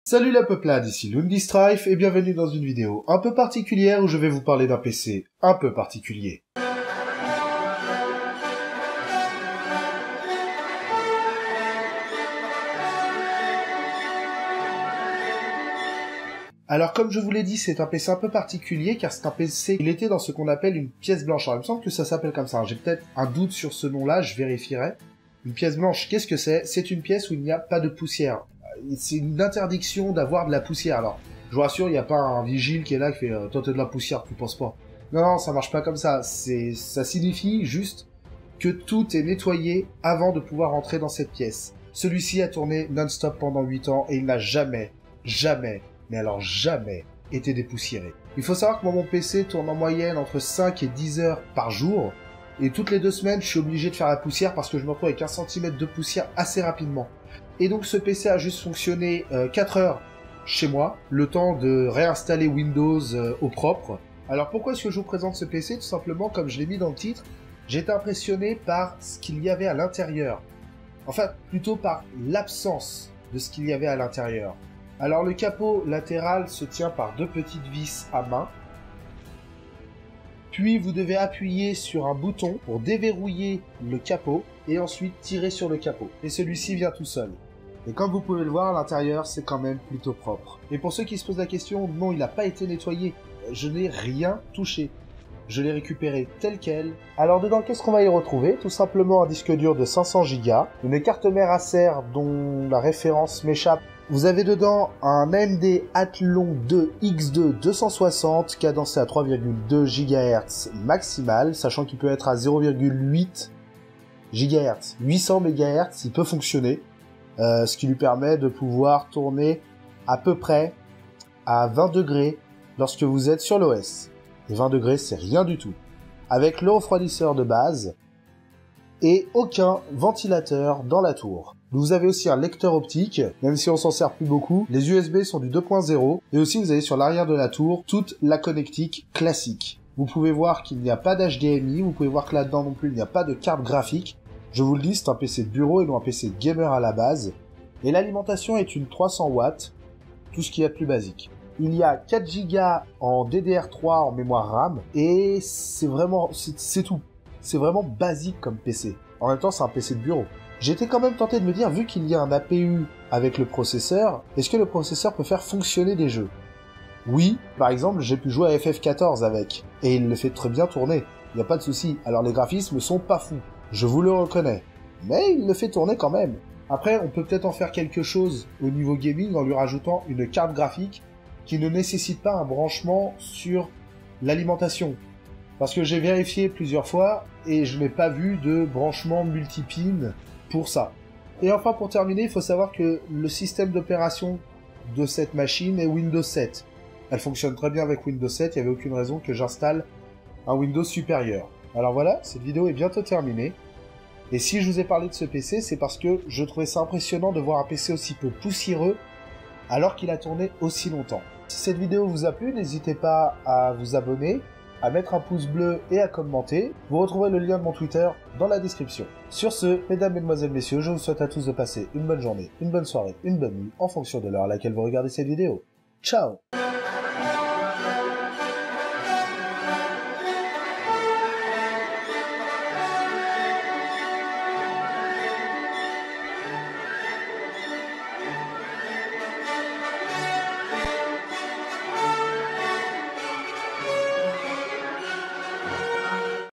Salut la peuplade, ici Lundistrife et bienvenue dans une vidéo un peu particulière où je vais vous parler d'un PC un peu particulier. Alors comme je vous l'ai dit, c'est un PC un peu particulier car c'est un PC, il était dans ce qu'on appelle une pièce blanche. Alors il me semble que ça s'appelle comme ça, j'ai peut-être un doute sur ce nom-là, je vérifierai. Une pièce blanche, qu'est-ce que c'est? C'est une pièce où il n'y a pas de poussière. C'est une interdiction d'avoir de la poussière. Alors, je vous rassure, il n'y a pas un vigile qui est là qui fait toi t'as de la poussière, tu penses pas. Non, ça marche pas comme ça. Ça signifie juste que tout est nettoyé avant de pouvoir entrer dans cette pièce. Celui-ci a tourné non-stop pendant 8 ans et il n'a jamais, mais alors jamais été dépoussiéré. Il faut savoir que moi, mon PC tourne en moyenne entre 5 et 10 heures par jour. Et toutes les 2 semaines, je suis obligé de faire la poussière parce que je me retrouve avec 1 cm de poussière assez rapidement. Et donc ce PC a juste fonctionné 4 heures chez moi, le temps de réinstaller Windows au propre. Alors pourquoi est-ce que je vous présente ce PC? Tout simplement, comme je l'ai mis dans le titre, j'ai été impressionné par ce qu'il y avait à l'intérieur. Enfin, plutôt par l'absence de ce qu'il y avait à l'intérieur. Alors le capot latéral se tient par 2 petites vis à main. Puis vous devez appuyer sur un bouton pour déverrouiller le capot et ensuite tirer sur le capot. Et celui-ci vient tout seul. Et comme vous pouvez le voir, à l'intérieur, c'est quand même plutôt propre. Et pour ceux qui se posent la question, non, il n'a pas été nettoyé. Je n'ai rien touché. Je l'ai récupéré tel quel. Alors dedans, qu'est-ce qu'on va y retrouver? Tout simplement un disque dur de 500 Go, une carte mère Acer dont la référence m'échappe. Vous avez dedans un AMD Athlon 2 X2 260 cadencé à 3,2 GHz maximal, sachant qu'il peut être à 0,8 GHz. 800 MHz, il peut fonctionner, ce qui lui permet de pouvoir tourner à peu près à 20 degrés lorsque vous êtes sur l'OS. Et 20 degrés, c'est rien du tout. Avec le refroidisseur de base et aucun ventilateur dans la tour. Vous avez aussi un lecteur optique, même si on s'en sert plus beaucoup. Les USB sont du 2.0 et aussi vous avez sur l'arrière de la tour toute la connectique classique. Vous pouvez voir qu'il n'y a pas d'HDMI, vous pouvez voir que là-dedans non plus il n'y a pas de carte graphique. Je vous le dis, c'est un PC de bureau et non un PC de gamer à la base. Et l'alimentation est une 300 watts, tout ce qu'il y a de plus basique. Il y a 4 Go en DDR3 en mémoire RAM et c'est vraiment, c'est tout. C'est vraiment basique comme PC. En même temps, c'est un PC de bureau. J'étais quand même tenté de me dire, vu qu'il y a un APU avec le processeur, est-ce que le processeur peut faire fonctionner des jeux? Oui, par exemple, j'ai pu jouer à FF14 avec, et il le fait très bien tourner. Il n'y a pas de souci. Alors les graphismes sont pas fous, je vous le reconnais. Mais il le fait tourner quand même. Après, on peut peut-être en faire quelque chose au niveau gaming en lui rajoutant une carte graphique qui ne nécessite pas un branchement sur l'alimentation. Parce que j'ai vérifié plusieurs fois et je n'ai pas vu de branchement multipin pour ça. Et enfin, pour terminer, il faut savoir que le système d'opération de cette machine est Windows 7. Elle fonctionne très bien avec Windows 7, il n'y avait aucune raison que j'installe un Windows supérieur. Alors voilà, cette vidéo est bientôt terminée. Et si je vous ai parlé de ce PC, c'est parce que je trouvais ça impressionnant de voir un PC aussi peu poussiéreux alors qu'il a tourné aussi longtemps. Si cette vidéo vous a plu, n'hésitez pas à vous abonner, à mettre un pouce bleu et à commenter. Vous retrouverez le lien de mon Twitter dans la description. Sur ce, mesdames, mesdemoiselles, messieurs, je vous souhaite à tous de passer une bonne journée, une bonne soirée, une bonne nuit, en fonction de l'heure à laquelle vous regardez cette vidéo. Ciao!